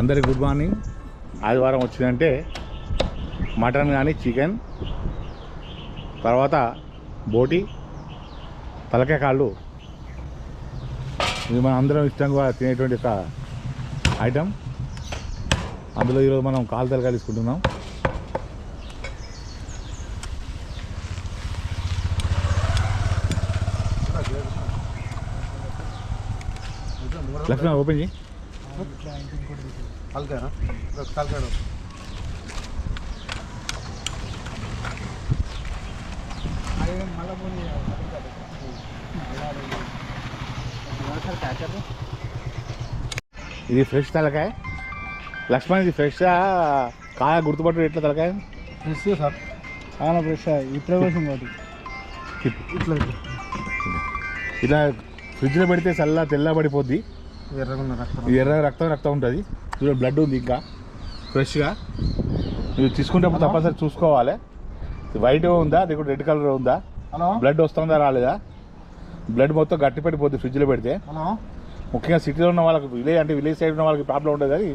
అందరికి good morning. ఆదివారం వచ్చిందంటే మటన్ కానీ చికెన్, తర్వాత బోటి, తలకాయ కాళ్ళు, ఇది మనం అందరం ఇష్టంగా తినేటువంటి ఒక ఐటమ్. అందులో ఈరోజు మనం కాలు తలకాయలు తీసుకుంటున్నాం. లక్ష్మణ ఓపెన్ చేయి. ఇది ఫ్రెష్ తలకాయ. లక్ష్మణ్ ఇది ఫ్రెష్ కాయ గుర్తుపట్టు ఎట్లా తలకాయ? ఫ్రెష్ సార్, చాలా ఫ్రెష్. ఇప్పుడే వచ్చింది వాటి ఇట్లా ఇలా ఫ్రిడ్జ్లో పెడితే చల్ల తెల్ల పడిపోద్ది. ఎర్ర రక్తం ఉంటుంది. చూడ బ్లడ్ ఉంది ఇంకా ఫ్రెష్గా. మీరు తీసుకునేటప్పుడు తప్పనిసరి చూసుకోవాలి. వైట్ ఉందా, లేకుంటే రెడ్ కలర్ ఉందా, బ్లడ్ వస్తుందా రాలేదా. బ్లడ్ మొత్తం గట్టి పడిపోద్ది ఫ్రిడ్జ్లో పెడితే. ముఖ్యంగా సిటీలో ఉన్న వాళ్ళకు, విలేజ్ సైడ్ ఉన్న వాళ్ళకి ప్రాబ్లం ఉంటుంది. కానీ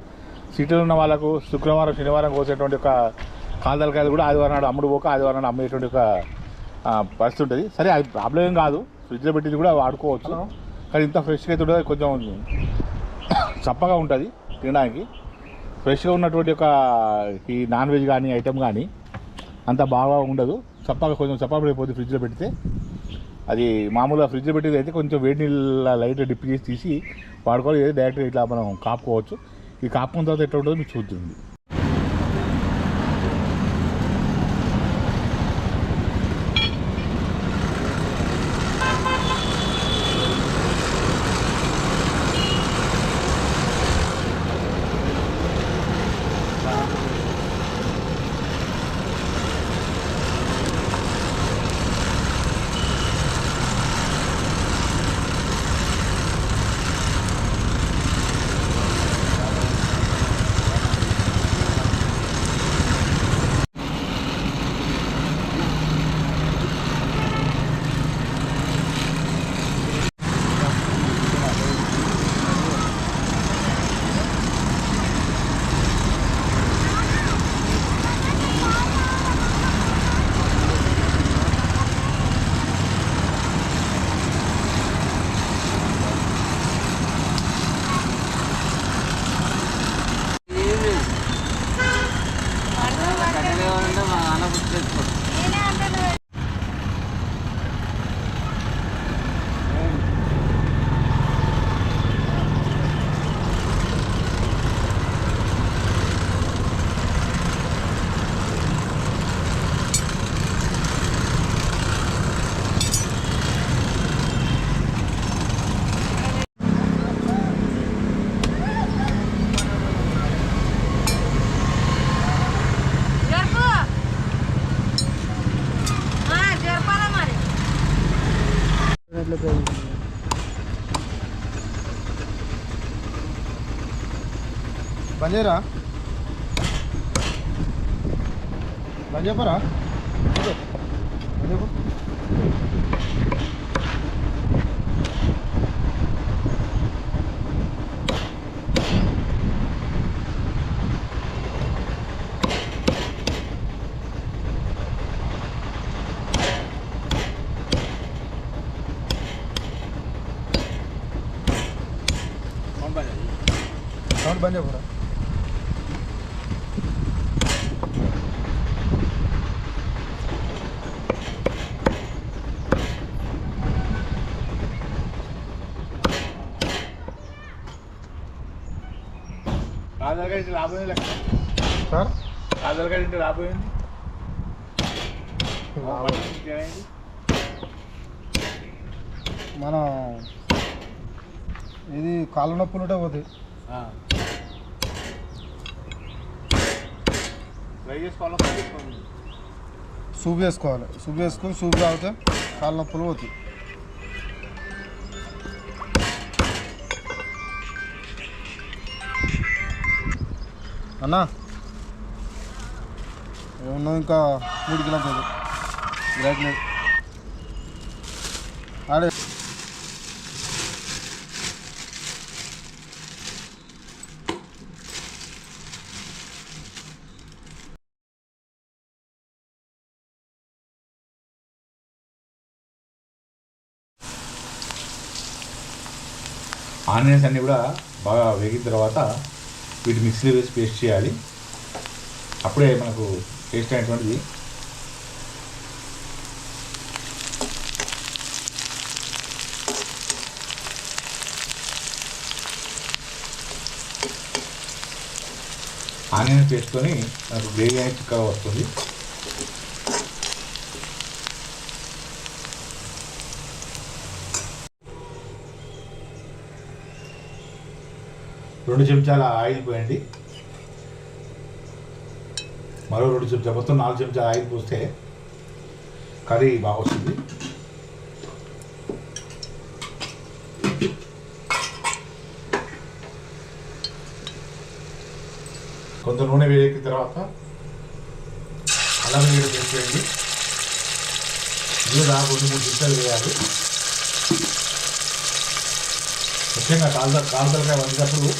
సిటీలో ఉన్న వాళ్ళకు శుక్రవారం శనివారం కోసేటువంటి ఒక కాలుతలకాయలు కూడా ఆదివారం నాడు అమ్ముడు పోక ఆదివారం నాడు అమ్మేటువంటి ఒక పరిస్థితి ఉంటుంది. సరే, అది ప్రాబ్లం ఏం కాదు, ఫ్రిడ్జ్లో పెట్టింది కూడా వాడుకోవచ్చు. కానీ ఇంత ఫ్రెష్గా అయితే ఉంటుంది, కొంచెం చప్పగా ఉంటుంది తినడానికి. ఫ్రెష్గా ఉన్నటువంటి ఒక ఈ నాన్ వెజ్ కానీ ఐటమ్ కానీ అంత బాగా ఉండదు, చప్పగా కొంచెం చప్పబడిపోతుంది ఫ్రిడ్జ్లో పెడితే. అది మామూలుగా ఫ్రిడ్జ్లో పెట్టేది అయితే కొంచెం వేడి నీళ్ళ లైట్గా డిప్ చేసి తీసి వాడుకోవాలి. ఏదో డైరెక్ట్గా ఇట్లా మనం కాపుకోవచ్చు. ఈ కాపుకున్న తర్వాత ఎట్లా ఉంటుందో మీకు చూస్తుంది. బంజేరా బంజేపరా బంజేపు సౌండ్ బంజేపరా. కాదలకాయ రాబోయే లెక్క సార్, కాదలకాయ ఇంటి రాబోయింది. మన ఇది కాళ్ళ నొప్పులు ఉంటే పోతాయి. సూప్ వేసుకోవాలి. సూప్ వేసుకొని సూప్ తాగితే కాళ్ళ నొప్పులు పోతాయి. అన్నా ఏమన్నా ఇంకా 3 కిలోమీటర్లు గిరాకీ లేదు ఆడే. ఆనియన్స్ అన్నీ కూడా బాగా వేగిన తర్వాత వీటి మిక్సీలో వేసి పేస్ట్ చేయాలి. అప్పుడే మనకు టేస్ట్ అయినటువంటిది. ఆనియన్స్ వేసుకొని మనకు గ్రేవీ అనేది చిక్కగా వస్తుంది. రెండు చెంచాల ఆయిల్ పోయండి. మరో 2 చెంచాలు, మొత్తం 4 చెంచాల ఆయిల్ పోస్తే కర్రీ బాగా వస్తుంది. కొంత నూనె వేడెక్కిన తర్వాత అల్లం వెల్లుల్లి పేస్ట్ వేయండి. ఇందులో 2-3 చెంచాలు వేయాలి. ముఖ్యంగా కాలుతలకాయ వండినప్పుడు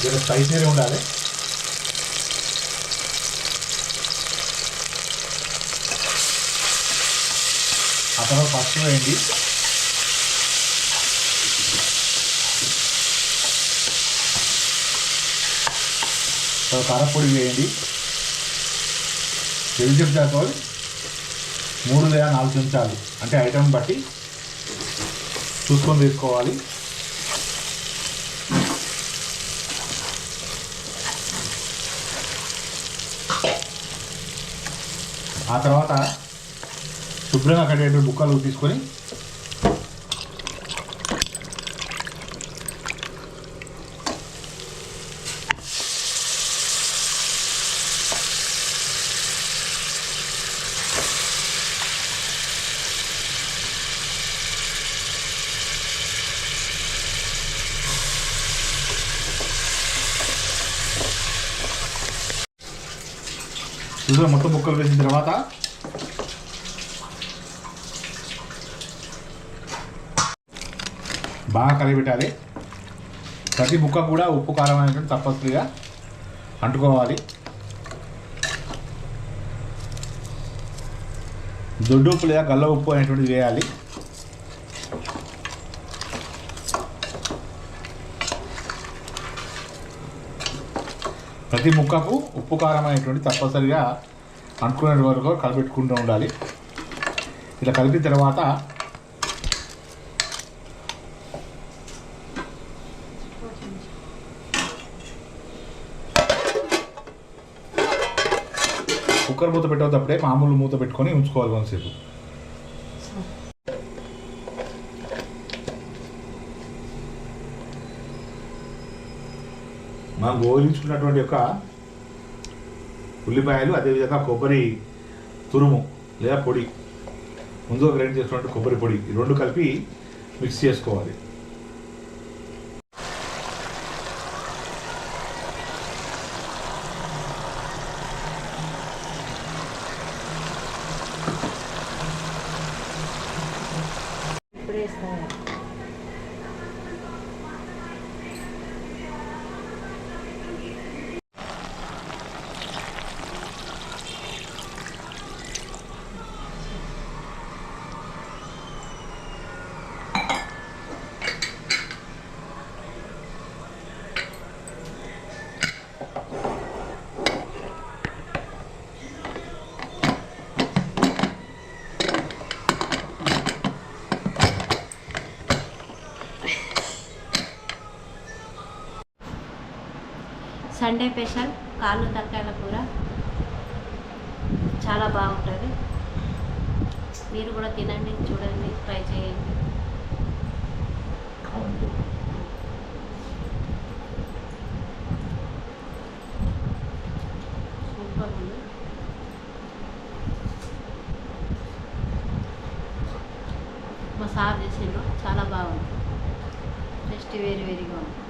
ఇలా స్పైసీగా ఉండాలి. ఆ తర్వాత పసుపు వేయండి. తర్వాత కారపొడి వేయండి. 2 చెంచాలు 3 లేదా 4 చెంచాలు అంటే ఐటమ్ బట్టి చూసుకొని వేసుకోవాలి. ఆ తర్వాత శుభ్రంగా కట్టేటువంటి ముక్కలు తీసుకొని ఇందులో మొత్తం ముక్కలు వేసిన తర్వాత బాగా కలిపెట్టాలి. ప్రతి ముక్క కూడా ఉప్పు కారం అనేటువంటి తప్పనిసరిగా అంటుకోవాలి. దొడ్డు ఉప్పు లేదా గల్ల ఉప్పు అనేటువంటిది వేయాలి. ప్రతి ముక్కకు ఉప్పు కారం అనేటువంటి తప్పనిసరిగా అంటుకునే వరకు కలిపెట్టుకుంటూ ఉండాలి. ఇలా కలిపిన తర్వాత కుక్కర్ మూత పెట్టేటప్పుడే మామూలు మూత పెట్టుకొని ఉంచుకోవాలి కొంతసేపు. మనం గోలించుకున్నటువంటి యొక్క ఉల్లిపాయలు, అదేవిధంగా కొబ్బరి తురుము లేదా పొడి, ముందుగా గ్రైండ్ చేసుకున్నట్టు కొబ్బరి పొడి, ఈ 2 కలిపి మిక్స్ చేసుకోవాలి. సండే స్పెషల్ కాళ్ళు తలకాయల కూర చాలా బాగుంటుంది. మీరు కూడా తినండి, చూడండి, ట్రై చేయండి. సూపర్ ఉంది. మా సార్ చేసిండ్రు, చాలా బాగుంది. టేస్ట్ వేరీగా ఉంది.